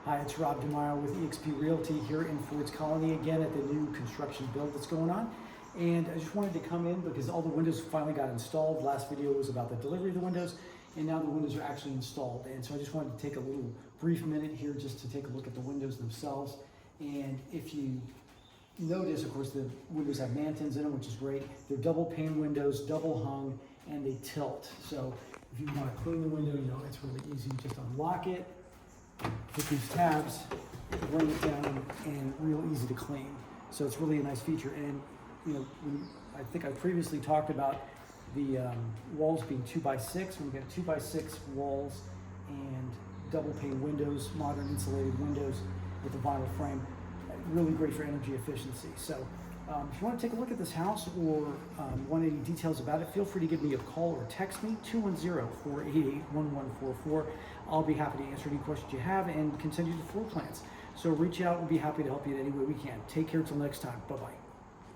Hi, it's Rob Di Maio with eXp Realty here in Ford's Colony again at the new construction build that's going on. And I just wanted to come in because all the windows finally got installed. Last video was about the delivery of the windows, and now the windows are actually installed. And so I just wanted to take a little brief minute here just to take a look at the windows themselves. And if you notice, of course, the windows have mantins in them, which is great. They're double pane windows, double hung, and they tilt. So if you want to clean the window, you know, it's really easy. You just unlock it, hit these tabs, bring it down, and real easy to clean. So it's really a nice feature. And you know, I think I previously talked about the walls being 2x6. We've got 2x6 walls and double pane windows, modern insulated windows with a vinyl frame. Really great for energy efficiency. So if you want to take a look at this house or want any details about it, feel free to give me a call or text me, 210-488-1144. I'll be happy to answer any questions you have and can send you the floor plans. So reach out, we'll be happy to help you in any way we can. Take care till next time. Bye-bye.